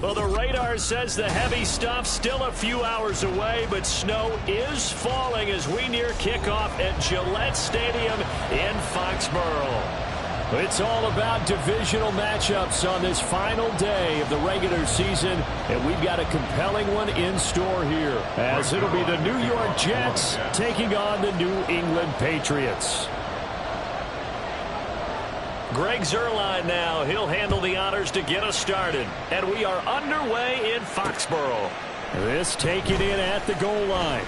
Well, the radar says the heavy stuff still a few hours away, but snow is falling as we near kickoff at Gillette Stadium in Foxborough. It's all about divisional matchups on this final day of the regular season, and we've got a compelling one in store here, as it'll be the New York Jets taking on the New England Patriots. Greg Zuerlein now. He'll handle the honors to get us started. And we are underway in Foxborough. This taken in at the goal line.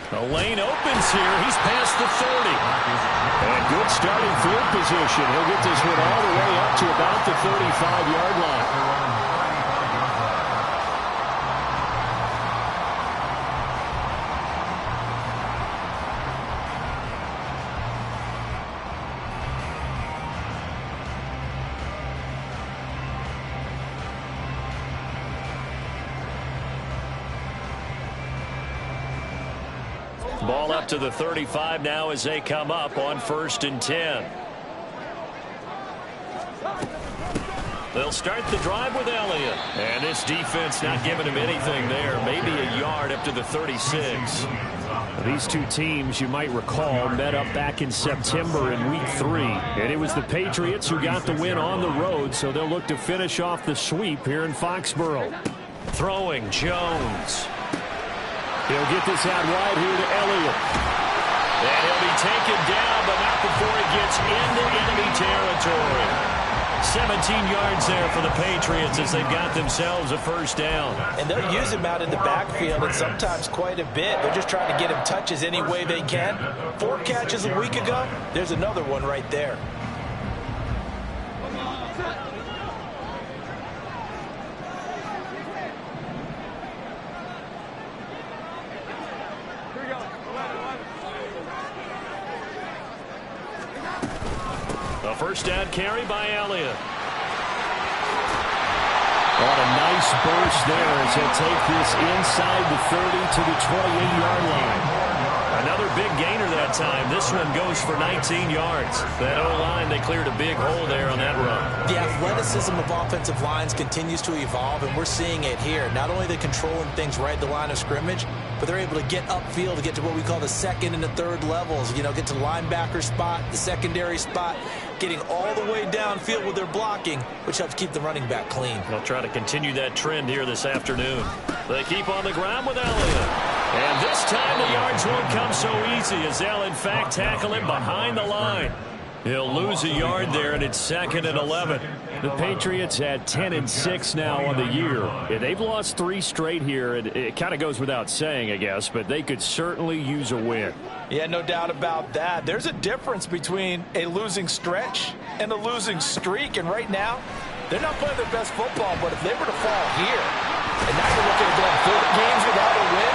The lane opens here. He's past the 30. And good starting field position. He'll get this one all the way up to about the 35-yard line. Ball up to the 35 now as they come up on 1st and 10. They'll start the drive with Elliott. And this defense not giving him anything there. Maybe a yard up to the 36. These two teams, you might recall, met up back in September in Week 3. And it was the Patriots who got the win on the road, so they'll look to finish off the sweep here in Foxborough. Throwing Jones. He'll get this out wide here to Elliott. And he'll be taken down, but not before he gets into enemy territory. 17 yards there for the Patriots as they've got themselves a first down. And they'll use him out in the backfield, and sometimes quite a bit. They're just trying to get him touches any way they can. 4 catches a week ago. There's another one right there. First down carry by Elliott. What a nice burst there as he'll take this inside the 30 to the 28-yard line. Another big gainer that time. This one goes for 19 yards. That O-line, they cleared a big hole there on that run. The athleticism of offensive lines continues to evolve, and we're seeing it here. Not only are they controlling things right at the line of scrimmage, but they're able to get upfield to get to what we call the second and the third levels. You know, get to the linebacker spot, the secondary spot, getting all the way downfield with their blocking, which helps keep the running back clean. They'll try to continue that trend here this afternoon. They keep on the ground with Elliott. And this time the yards won't come so easy as they'll, in fact, tackle him behind the line. He'll lose a yard there, and it's 2nd and 11. The Patriots had 10-6 now on the year. Yeah, they've lost 3 straight here, and it kind of goes without saying, I guess, but they could certainly use a win. Yeah, no doubt about that. There's a difference between a losing stretch and a losing streak, and right now, they're not playing their best football, but if they were to fall here, and now you're looking at going 4 games without a win,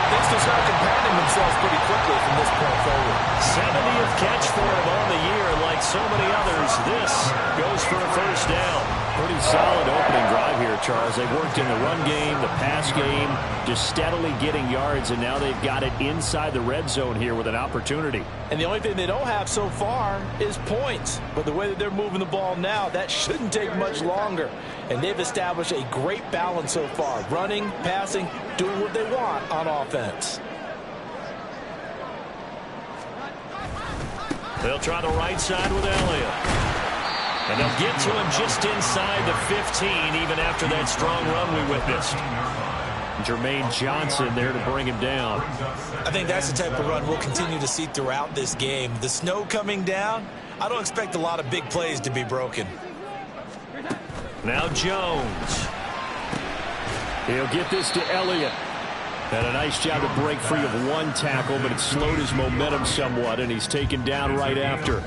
things will start compounding themselves pretty quickly from this point forward. 70th catch for him on the year. Like so many others, this goes for a first down. Pretty solid opening drive here, Charles. They've worked in the run game, the pass game, just steadily getting yards, and now they've got it inside the red zone here with an opportunity. And the only thing they don't have so far is points. But the way that they're moving the ball now, that shouldn't take much longer. And they've established a great balance so far. Running, passing, doing what they want on offense. They'll try the right side with Elliott. And they'll get to him just inside the 15, even after that strong run we witnessed. Jermaine Johnson there to bring him down. I think that's the type of run we'll continue to see throughout this game. The snow coming down, I don't expect a lot of big plays to be broken. Now Jones. He'll get this to Elliott. Had a nice job to break free of 1 tackle, but it slowed his momentum somewhat, and he's taken down right after.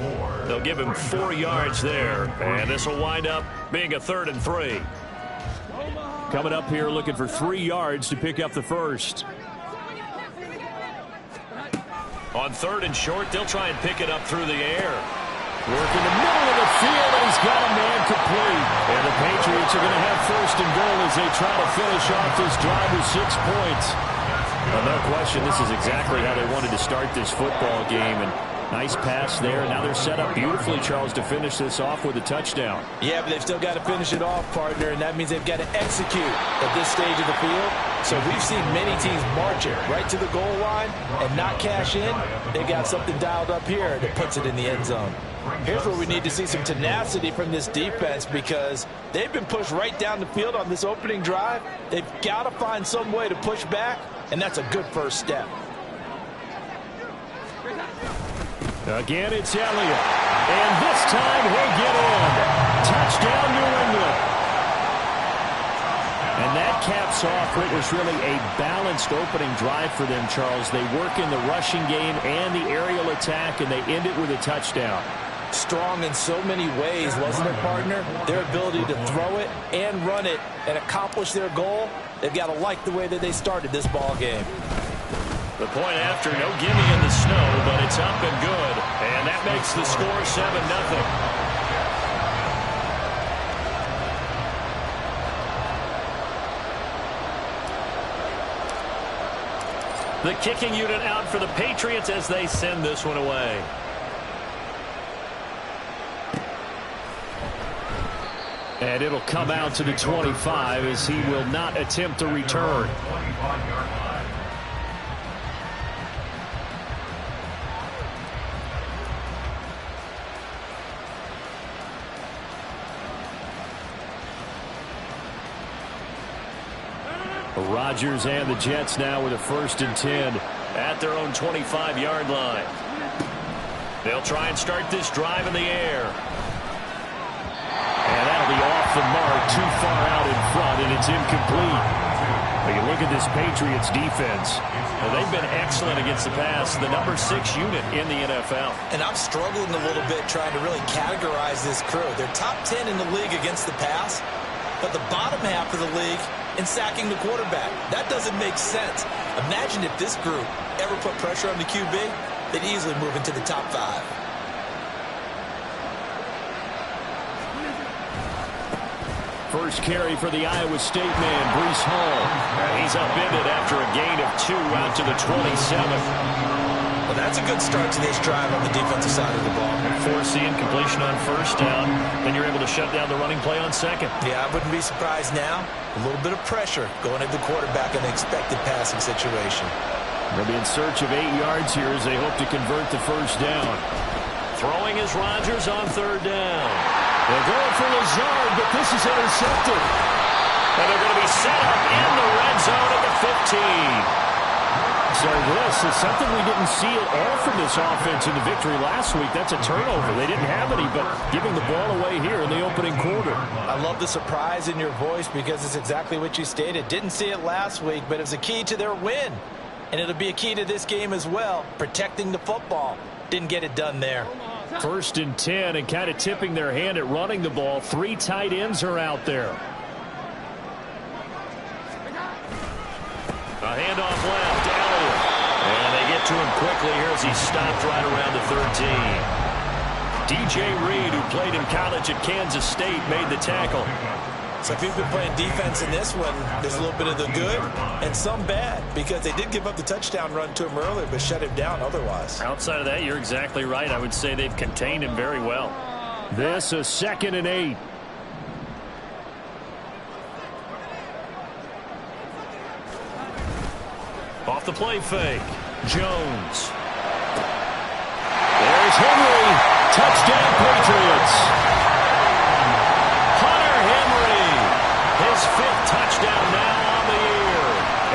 They'll give him 4 yards there, and this will wind up being a 3rd and 3. Coming up here looking for 3 yards to pick up the first. On 3rd and short, they'll try and pick it up through the air. Work in the middle of the field, and he's got a man complete. And the Patriots are going to have 1st and goal as they try to finish off this drive with 6 points. Well, no question, this is exactly how they wanted to start this football game. And Nice pass there. Now they're set up beautifully, Charles, to finish this off with a touchdown. Yeah, but they've still got to finish it off, partner, and that means they've got to execute at this stage of the field. So we've seen many teams march it right to the goal line and not cash in. They got something dialed up here that puts it in the end zone. Here's where we need to see some tenacity from this defense because they've been pushed right down the field on this opening drive. They've got to find some way to push back, and that's a good first step. Again, it's Elliott. And this time he'll get in. Touchdown, New England. And that caps off what was really a balanced opening drive for them, Charles. They work in the rushing game and the aerial attack, and they end it with a touchdown. Strong in so many ways, wasn't it, partner? Their ability to throw it and run it and accomplish their goal, they've got to like the way that they started this ball game. The point after, no gimme in the snow, but it's up and good. And that makes the score 7-0. The kicking unit out for the Patriots as they send this one away. And it'll come out to the 25 as he will not attempt to return. Rodgers and the Jets now with a 1st and 10 at their own 25-yard line. They'll try and start this drive in the air. And that'll be off the mark, too far out in front, and it's incomplete. But you look at this Patriots defense. Well, they've been excellent against the pass, the number 6 unit in the NFL. And I'm struggling a little bit trying to really categorize this crew. They're top 10 in the league against the pass, but the bottom half of the league in sacking the quarterback. That doesn't make sense. Imagine if this group ever put pressure on the QB, they'd easily move into the top 5. First carry for the Iowa State man, Breece Hall. He's upended after a gain of 2 out to the 27. Well, that's a good start to this drive on the defensive side of the ball. Forcing completion on 1st down. Then you're able to shut down the running play on 2nd. Yeah, I wouldn't be surprised now. A little bit of pressure going at the quarterback in an expected passing situation. They'll be in search of 8 yards here as they hope to convert the 1st down. Throwing is Rodgers on 3rd down. They're going for Lazard, but this is intercepted. And they're going to be set up in the red zone at the 15. So this is something we didn't see at all from this offense in the victory last week. That's a turnover. They didn't have any, but giving the ball away here in the opening quarter. I love the surprise in your voice because it's exactly what you stated. Didn't see it last week, but it was a key to their win. And it'll be a key to this game as well, protecting the football. Didn't get it done there. 1st and 10 and kind of tipping their hand at running the ball. 3 tight ends are out there. A handoff left, Elliott. And they get to him quickly here as he stopped right around the 13. DJ Reed, who played in college at Kansas State, made the tackle. So if you've been playing defense in this one, there's a little bit of the good and some bad because they did give up the touchdown run to him earlier but shut him down otherwise. Outside of that, you're exactly right. I would say they've contained him very well. This is 2nd and 8. Off the play fake. Jones. There's Henry. Touchdown, Patriots. Hunter Henry. His 5th touchdown now on the year.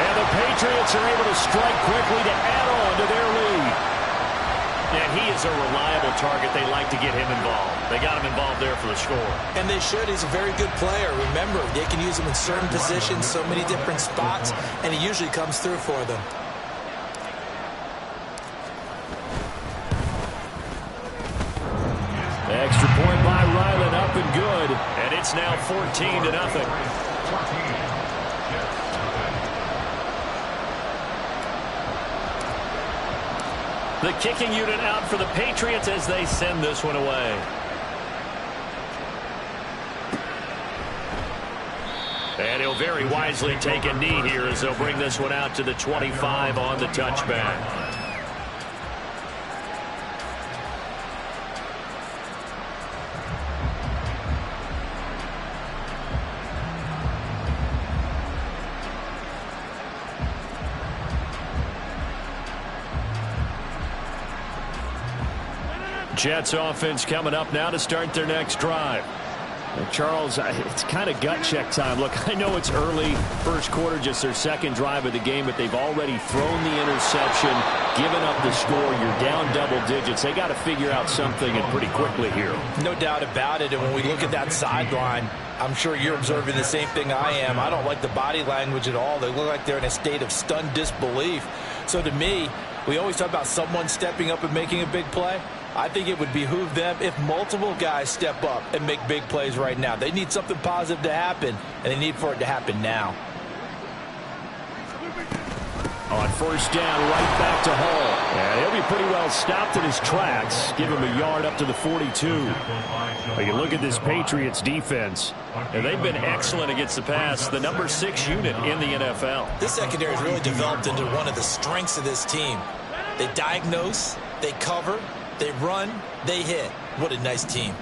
And the Patriots are able to strike quickly to add on to their lead. And he is a reliable target. They like to get him involved. They got him involved there for the score. And they should. He's a very good player. Remember, they can use him in certain positions, so many different spots, and he usually comes through for them. Extra point by Ryland, up and good. And it's now 14-0. The kicking unit out for the Patriots as they send this one away. And he'll very wisely take a knee here as they'll bring this one out to the 25 on the touchback. Jets offense coming up now to start their next drive. Charles, it's kind of gut check time. Look, I know it's early, first quarter, just their second drive of the game, but they've already thrown the interception, given up the score. You're down double digits. They got to figure out something, and pretty quickly here. No doubt about it, and when we look at that sideline, I'm sure you're observing the same thing I am. I don't like the body language at all. They look like they're in a state of stunned disbelief. So to me, we always talk about someone stepping up and making a big play. I think it would behoove them if multiple guys step up and make big plays right now. They need something positive to happen, and they need for it to happen now. On first down, right back to Hall. And he'll be pretty well stopped in his tracks. Give him a yard up to the 42. You look at this Patriots defense, and they've been excellent against the pass. The number 6 unit in the NFL. This secondary has really developed into one of the strengths of this team. They diagnose, they cover, they run, they hit. What a nice team.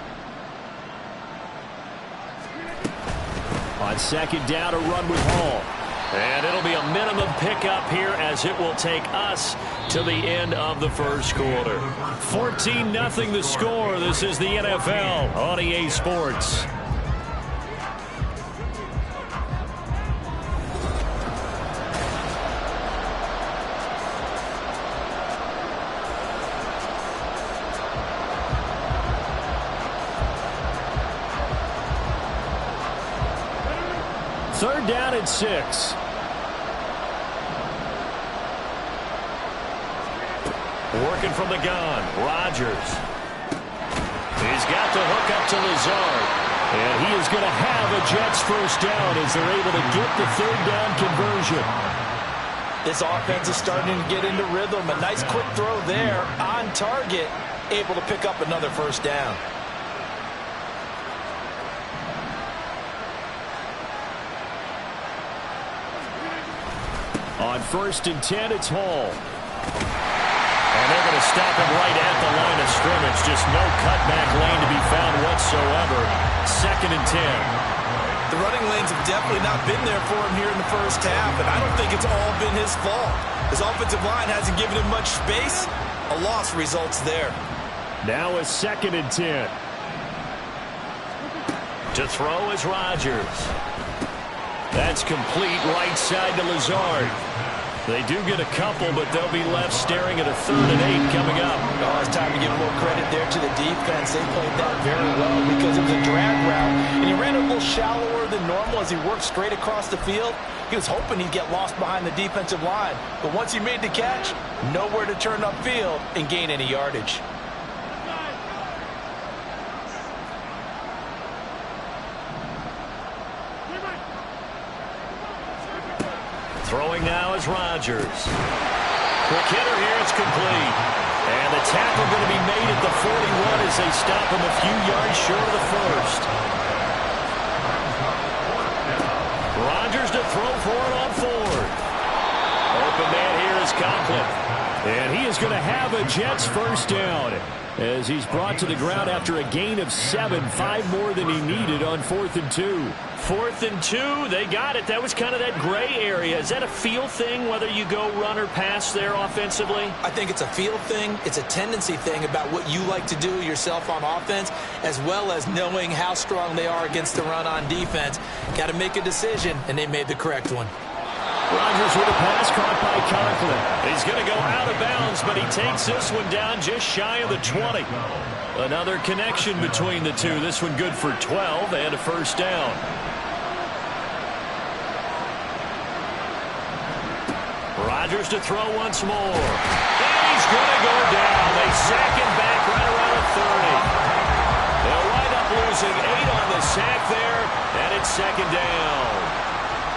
On second down, a run with Hall. And it'll be a minimum pickup here as it will take us to the end of the first quarter. 14-0 the score. This is the NFL on EA Sports. Third down and 6. Working from the gun, Rodgers. He's got the hook up to Lazard. And he is going to have a Jets first down as they're able to get the third down conversion. This offense is starting to get into rhythm. A nice quick throw there on target, able to pick up another first down. On first and 10, it's Hall. And they're going to stop him right at the line of scrimmage. Just no cutback lane to be found whatsoever. Second and 10. The running lanes have definitely not been there for him here in the first half, and I don't think it's all been his fault. His offensive line hasn't given him much space. A loss results there. Now a second and 10. To throw is Rodgers. That's complete right side to Lazard. They do get a couple, but they'll be left staring at a 3rd and 8 coming up. Oh, it's time to give a little credit there to the defense. They played that very well because it was a drag route, and he ran a little shallower than normal as he worked straight across the field. He was hoping he'd get lost behind the defensive line, but once he made the catch, nowhere to turn upfield and gain any yardage. Throwing now is Rodgers. Quick hitter here, it's complete. And the tackle going to be made at the 41 as they stop him a few yards short of the first. Rodgers to throw for it on 4th. Open man here is Conklin. And he is going to have a Jets first down as he's brought to the ground after a gain of 7, 5 more than he needed on 4th and 2. 4th and 2, they got it. That was kind of that gray area. Is that a feel thing, whether you go run or pass there offensively? I think it's a feel thing. It's a tendency thing about what you like to do yourself on offense, as well as knowing how strong they are against the run on defense. Got to make a decision, and they made the correct one. Rodgers with a pass caught by Conklin. He's going to go out of bounds, but he takes this one down just shy of the 20. Another connection between the two. This one good for 12 and a first down. Rodgers to throw once more. And he's going to go down. They sack him back right around the 30. They'll wind up losing 8 on the sack there, and it's second down.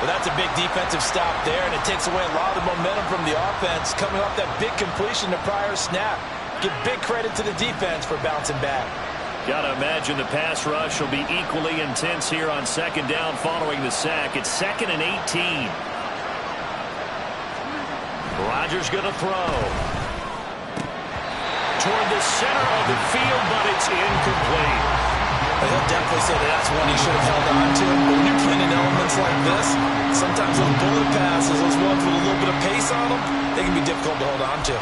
Well, that's a big defensive stop there, and it takes away a lot of the momentum from the offense coming off that big completion the prior snap. Give big credit to the defense for bouncing back. Got to imagine the pass rush will be equally intense here on second down following the sack. It's 2nd and 18. Rodgers going to throw. Toward the center of the field, but it's incomplete. He'll definitely say that's one he should have held on to. But when you're playing in elements like this, sometimes those bullet passes, those ones with a little bit of pace on them, they can be difficult to hold on to.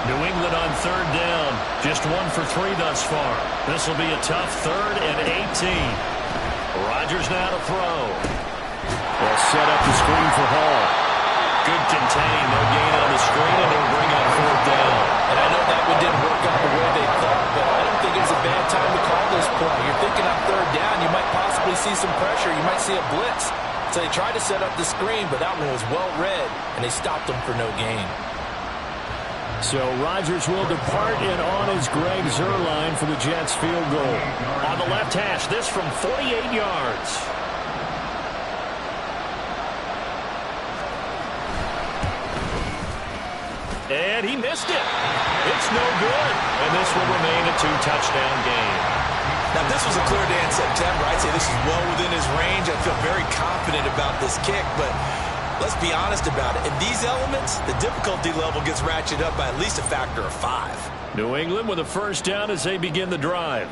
New England on third down. Just 1 for 3 thus far. This will be a tough 3rd and 18. Rodgers now to throw. They'll set up the screen for Hall. Good contain. No gain on the screen, and it'll bring up 4th down. And I know that one didn't work out the way they thought, but I don't think it's a bad time to call this play. You're thinking on 3rd down, you might possibly see some pressure. You might see a blitz. So they tried to set up the screen, but that one was well read, and they stopped them for no gain. So Rodgers will depart, and on is Greg Zuerlein for the Jets field goal. On the left hash, this from 48 yards. And he missed it. It's no good. And this will remain a 2-touchdown game. Now, if this was a clear day in September, I'd say this is well within his range. I feel very confident about this kick, but let's be honest about it. In these elements, the difficulty level gets ratcheted up by at least a factor of 5. New England with a first down as they begin the drive.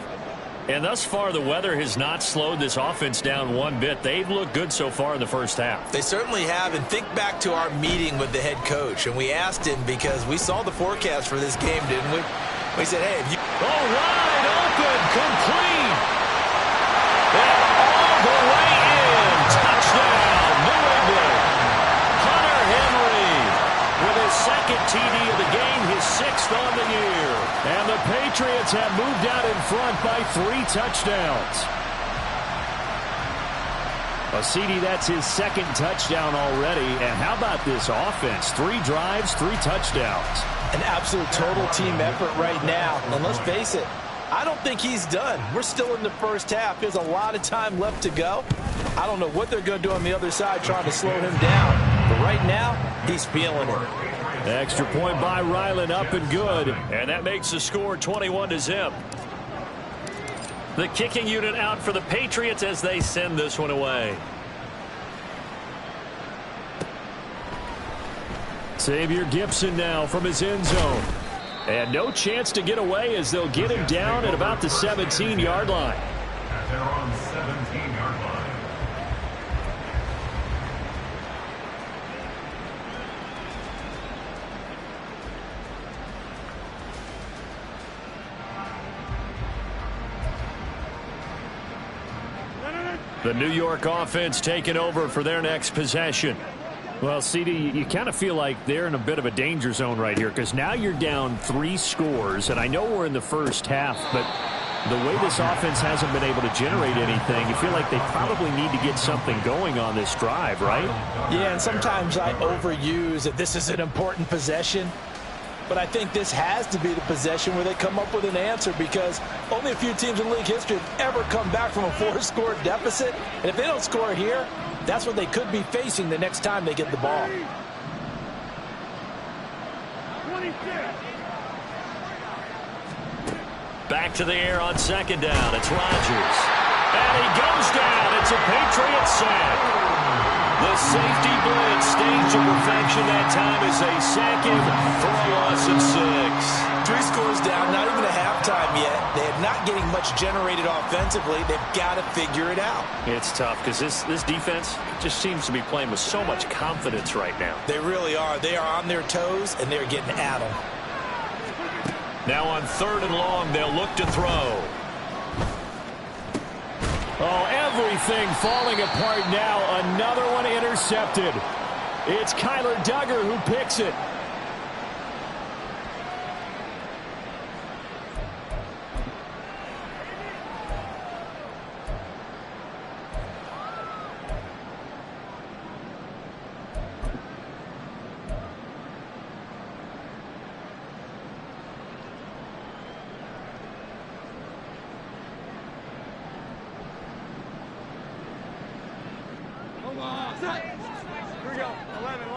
And thus far, the weather has not slowed this offense down one bit. They've looked good so far in the first half. They certainly have. And think back to our meeting with the head coach. And we asked him because we saw the forecast for this game, didn't we? We said, hey, if you... Oh, wide open, complete. And all the way in. Touchdown, New England. Hunter Henry with his 2nd TD of the game, his 6th on the year. And the Patriots have moved out in front by 3 touchdowns. Well, CD, that's his 2nd touchdown already. And how about this offense? 3 drives, 3 touchdowns. An absolute total team effort right now. And let's face it, I don't think he's done. We're still in the first half. There's a lot of time left to go. I don't know what they're going to do on the other side trying to slow him down. But right now, he's feeling it. Extra point by Ryland, up and good. And that makes the score 21-0. The kicking unit out for the Patriots as they send this one away. Xavier Gibson now from his end zone. And no chance to get away as they'll get him down at about the 17-yard line. They're on 17-yard line. The New York offense taking over for their next possession. Well, CD, you kind of feel like they're in a bit of a danger zone right here because now you're down 3 scores, and I know we're in the first half, but the way this offense hasn't been able to generate anything, you feel like they probably need to get something going on this drive, right? Yeah, and sometimes I overuse that this is an important possession. But I think this has to be the possession where they come up with an answer because only a few teams in league history have ever come back from a 4-score deficit. And if they don't score here, that's what they could be facing the next time they get the ball. Back to the air on 2nd down. It's Rodgers. And he goes down. It's a Patriot sack. The safety blitz staged to perfection that time as they sack him for a loss of 6. 3 scores down, not even a halftime yet. They're not getting much generated offensively. They've got to figure it out. It's tough because this defense just seems to be playing with so much confidence right now. They really are. They are on their toes, and they're getting at them. Now on 3rd and long, they'll look to throw. Oh, everything falling apart now. Another one intercepted. It's Kyler Duggar who picks it. Here we go. 11.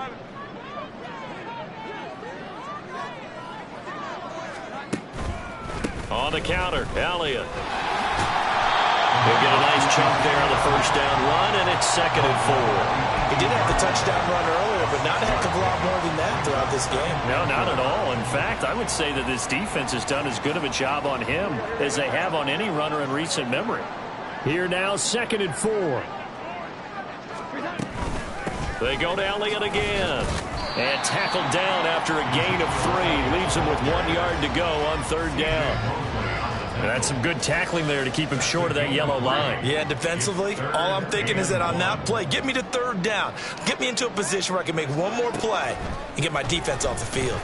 On the counter, Elliott. He'll get a nice chunk there on the first down run, and it's 2nd and 4. He did have the touchdown run earlier, but not a heck of a lot more than that throughout this game. No, not at all. In fact, I would say that this defense has done as good of a job on him as they have on any runner in recent memory. Here now, 2nd and 4. They go to Elliott again. And tackled down after a gain of 3. Leaves him with 1 yard to go on 3rd down. And that's some good tackling there to keep him short of that yellow line. Yeah, defensively, all I'm thinking is that on that play, get me to 3rd down. Get me into a position where I can make one more play and get my defense off the field.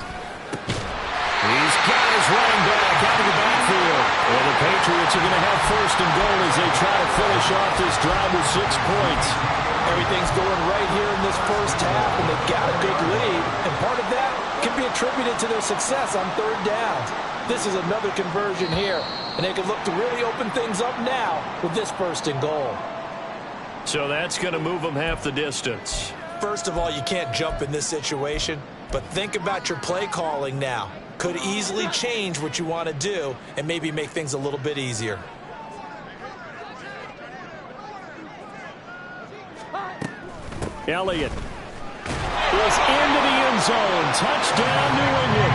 He's got his running back out of the backfield. And the Patriots are going to have 1st and goal as they try to finish off this drive with 6 points. Everything's going right here in this first half, and they've got a good lead. And part of that can be attributed to their success on 3rd downs. This is another conversion here, and they can look to really open things up now with this 1st and goal. So that's going to move them half the distance. First of all, you can't jump in this situation, but think about your play calling now. Could easily change what you want to do and maybe make things a little bit easier. Elliott is into the end zone. Touchdown, New England.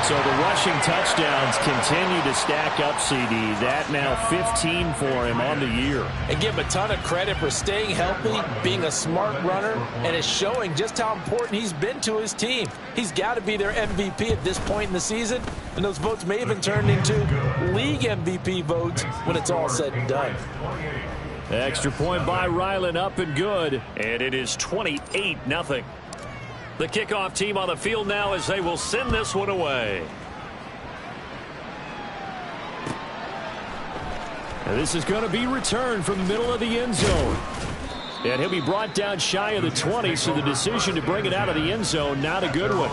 So the rushing touchdowns continue to stack up, CD. That now 15 for him on the year. And give him a ton of credit for staying healthy, being a smart runner, and it's showing just how important he's been to his team. He's got to be their MVP at this point in the season, and those votes may even turn into league MVP votes when it's all said and done. Extra point by Ryland, up and good. And it is 28-0. The kickoff team on the field now as they will send this one away. And this is going to be returned from the middle of the end zone. And he'll be brought down shy of the 20, so the decision to bring it out of the end zone, not a good one.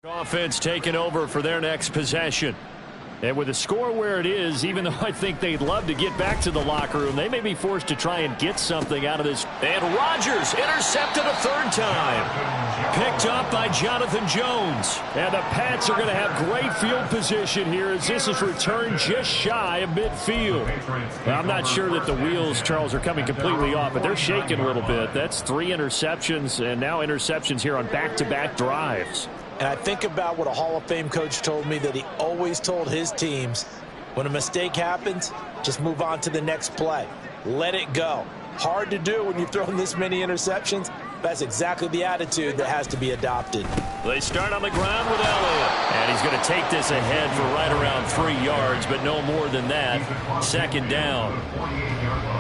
Offense taking over for their next possession. And with the score where it is, even though I think they'd love to get back to the locker room, they may be forced to try and get something out of this. And Rodgers intercepted a 3rd time. Picked up by Jonathan Jones. And the Pats are going to have great field position here as this is returned just shy of midfield. Well, I'm not sure that the wheels, Charles, are coming completely off, but they're shaking a little bit. That's 3 interceptions and now interceptions here on back-to-back drives. And I think about what a Hall of Fame coach told me that he always told his teams, when a mistake happens, just move on to the next play. Let it go. Hard to do when you've thrown this many interceptions. That's exactly the attitude that has to be adopted. They start on the ground with Elliott. And he's going to take this ahead for right around 3 yards, but no more than that. 2nd down.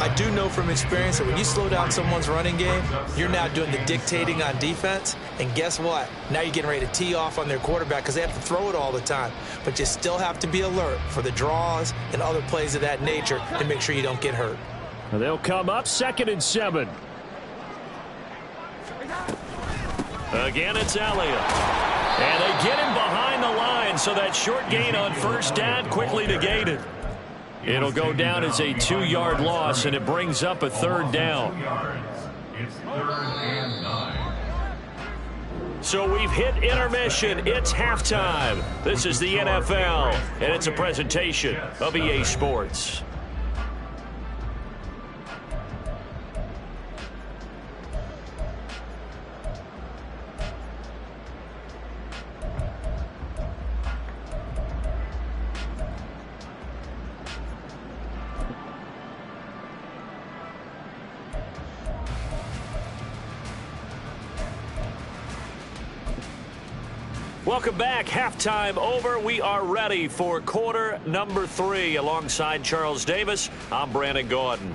I do know from experience that when you slow down someone's running game, you're now doing the dictating on defense. And guess what? Now you're getting ready to tee off on their quarterback because they have to throw it all the time. But you still have to be alert for the draws and other plays of that nature to make sure you don't get hurt. They'll come up 2nd and 7. Again, it's Elliott. And they get him behind the line, so that short gain on 1st down quickly negated. It'll go down as a 2-yard loss, and it brings up a 3rd down. It's 3rd and 9. So we've hit intermission. It's halftime. This is the NFL, and it's a presentation of EA Sports. Welcome back. Halftime over. We are ready for quarter number 3. Alongside Charles Davis, I'm Brandon Gordon.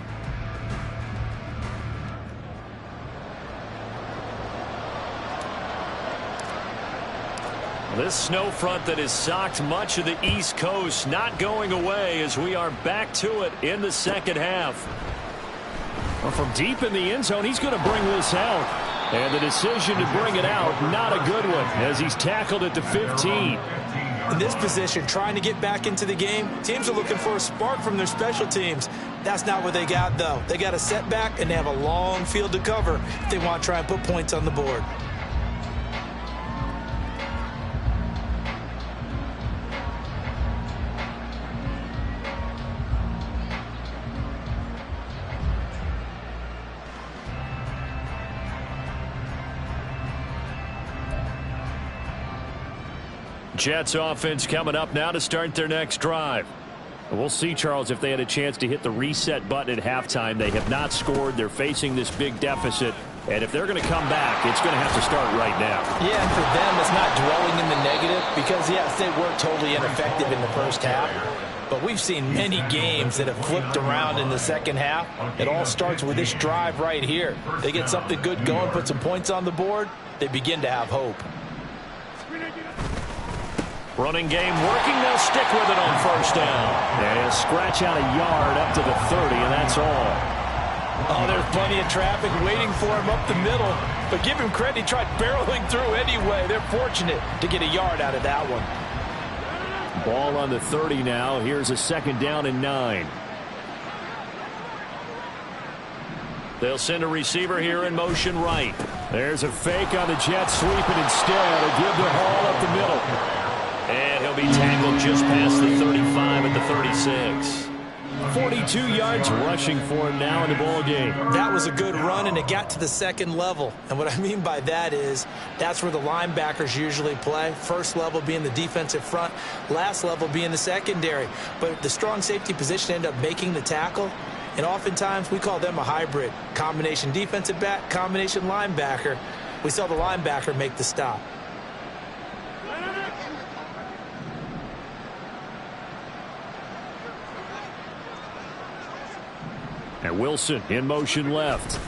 This snow front that has socked much of the East Coast not going away as we are back to it in the 2nd half. Well, from deep in the end zone, he's going to bring this out. And the decision to bring it out, not a good one, as he's tackled at the 15. In this position, trying to get back into the game, teams are looking for a spark from their special teams. That's not what they got, though. They got a setback, and they have a long field to cover if they want to try and put points on the board. Jets offense coming up now to start their next drive. We'll see, Charles, if they had a chance to hit the reset button at halftime. They have not scored. They're facing this big deficit. And if they're going to come back, it's going to have to start right now. Yeah, and for them, it's not dwelling in the negative because, yes, they were totally ineffective in the first half. But we've seen many games that have flipped around in the second half. It all starts with this drive right here. They get something good going, put some points on the board, they begin to have hope. Running game working. They'll stick with it on first down. And he'll scratch out a yard up to the 30, and that's all. Oh, there's plenty of traffic waiting for him up the middle. But give him credit, he tried barreling through anyway. They're fortunate to get a yard out of that one. Ball on the 30 now. Here's a 2nd down and 9. They'll send a receiver here in motion right. There's a fake on the Jets, sweeping instead. A give to Hall up the middle. And he'll be tackled just past the 35 at the 36. 42 yards rushing for him now in the ball game. That was a good run, and it got to the second level. And what I mean by that is that's where the linebackers usually play. First level being the defensive front, last level being the secondary. But the strong safety position ended up making the tackle. And oftentimes we call them a hybrid. Combination defensive back, combination linebacker. We saw the linebacker make the stop. And Wilson in motion left.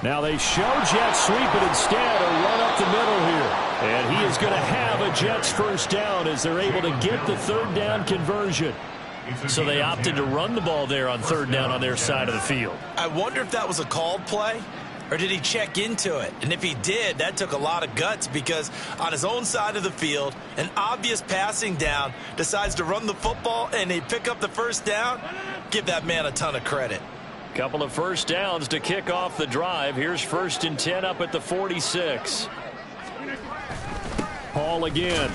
Now they show Jets sweep it instead, a run up the middle here. And he is going to have a Jets first down as they're able to get the 3rd down conversion. So they opted to run the ball there on 3rd down on their side of the field. I wonder if that was a called play, or did he check into it? And if he did, that took a lot of guts because on his own side of the field, an obvious passing down, decides to run the football and they pick up the first down. Give that man a ton of credit. Couple of first downs to kick off the drive. Here's 1st and 10 up at the 46. Hall again.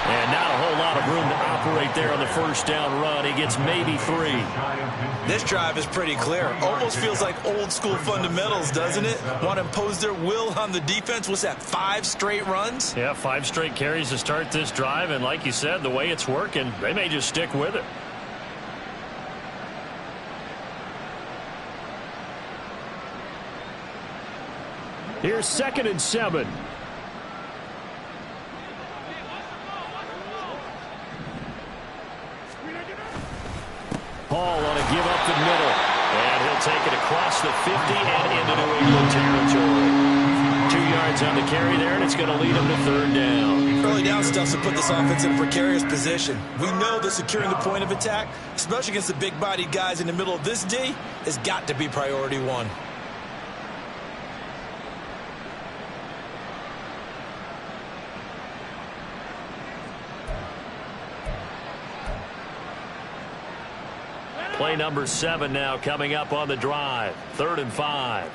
And not a whole lot of room to operate there on the first down run. He gets maybe 3. This drive is pretty clear. Almost feels like old school fundamentals, doesn't it? Want to impose their will on the defense. What's that, 5 straight runs? Yeah, 5 straight carries to start this drive. And like you said, the way it's working, they may just stick with it. Here's 2nd and 7. Hall on a give up the middle. And he'll take it across the 50 and into New England territory. 2 yards on the carry there, and it's going to lead him to 3rd down. Early down stuff to put this offense in a precarious position. We know that securing the point of attack, especially against the big-bodied guys in the middle of this D, has got to be priority 1. Play number 7 now coming up on the drive. 3rd and 5.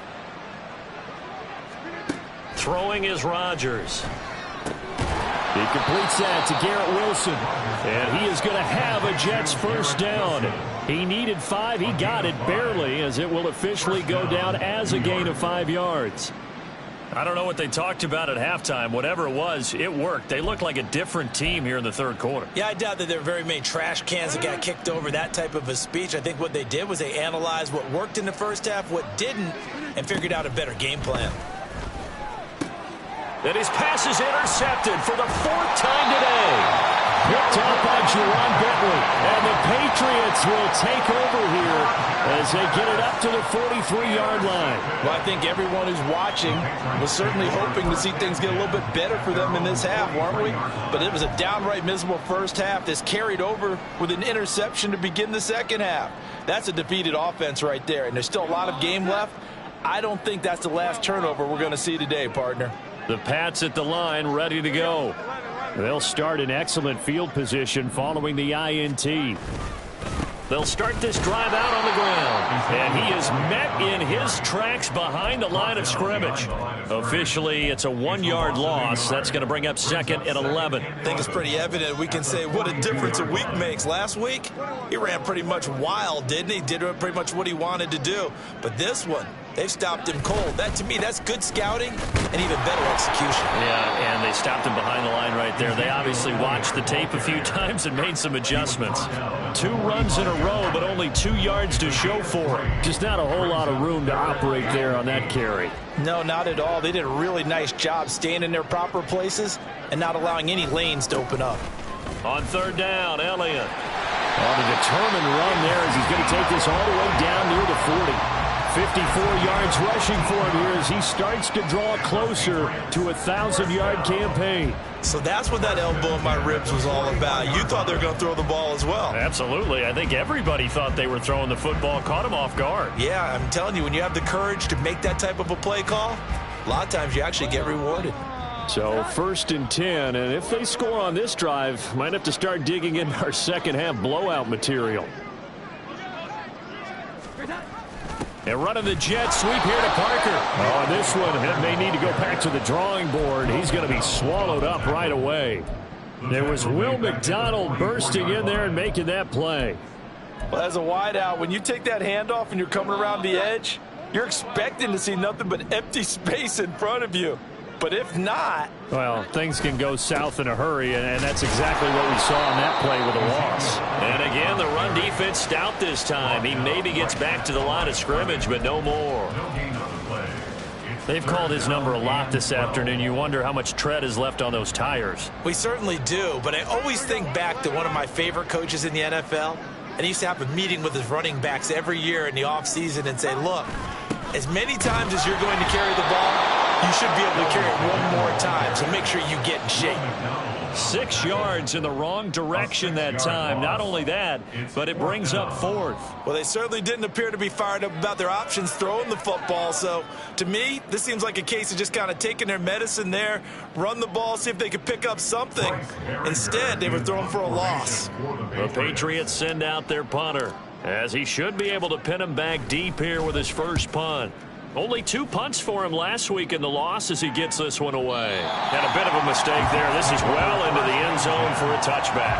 Throwing is Rodgers. He completes that to Garrett Wilson. And he is going to have a Jets first down. He needed 5. He got it barely, as it will officially go down as a gain of 5 yards. I don't know what they talked about at halftime. Whatever it was, it worked. They looked like a different team here in the 3rd quarter. Yeah, I doubt that there were very many trash cans that got kicked over, that type of a speech. I think what they did was they analyzed what worked in the first half, what didn't, and figured out a better game plan. And his pass is intercepted for the 4th time today. Picked up by Jerron Bentley. And the Patriots will take over here as they get it up to the 43-yard line. Well, I think everyone who's watching was certainly hoping to see things get a little bit better for them in this half, weren't we? But it was a downright miserable first half. This carried over with an interception to begin the second half. That's a defeated offense right there, and there's still a lot of game left. I don't think that's the last turnover we're going to see today, partner. The Pats at the line, ready to go. They'll start in excellent field position following the INT. They'll start this drive out on the ground. And he is met in his tracks behind the line of scrimmage. Officially, it's a 1-yard loss. That's going to bring up 2nd and 11. I think it's pretty evident. We can say what a difference a week makes. Last week, he ran pretty much wild, didn't he? Did pretty much what he wanted to do. But this one, They've stopped him cold. That, to me, that's good scouting and even better execution. Yeah, and they stopped him behind the line right there. They obviously watched the tape a few times and made some adjustments. 2 runs in a row, but only 2 yards to show for it. Just not a whole lot of room to operate there on that carry. No, not at all. They did a really nice job staying in their proper places and not allowing any lanes to open up. On 3rd down, Elliott. On a determined run there as he's going to take this all the way down near the 40. 54 yards rushing for him here as he starts to draw closer to a 1,000-yard campaign. So that's what that elbow in my ribs was all about. You thought they were going to throw the ball as well. Absolutely. I think everybody thought they were throwing the football, caught him off guard. Yeah, I'm telling you, when you have the courage to make that type of a play call, a lot of times you actually get rewarded. So 1st and 10, and if they score on this drive, might have to start digging into our second-half blowout material. And running the jet sweep here to Parker. Oh, this one may need to go back to the drawing board. He's going to be swallowed up right away. There was Will McDonald bursting in there and making that play. Well, as a wideout, when you take that handoff and you're coming around the edge, you're expecting to see nothing but empty space in front of you. But if not... Well, things can go south in a hurry, and that's exactly what we saw on that play with a loss. And again, the run defense stout this time. He maybe gets back to the line of scrimmage, but no more. They've called his number a lot this afternoon. You wonder how much tread is left on those tires. We certainly do, but I always think back to one of my favorite coaches in the NFL, and he used to have a meeting with his running backs every year in the offseason and say, look, as many times as you're going to carry the ball, you should be able to carry it one more time, so make sure you get in shape. 6 yards in the wrong direction that time. Not only that, but it brings up 4th. Well, they certainly didn't appear to be fired up about their options throwing the football. So, to me, this seems like a case of just kind of taking their medicine there, run the ball, see if they could pick up something. Instead, they were throwing for a loss. The Patriots send out their punter, as he should be able to pin him back deep here with his first punt. Only 2 punts for him last week in the loss as he gets this one away. And a bit of a mistake there. This is well into the end zone for a touchback.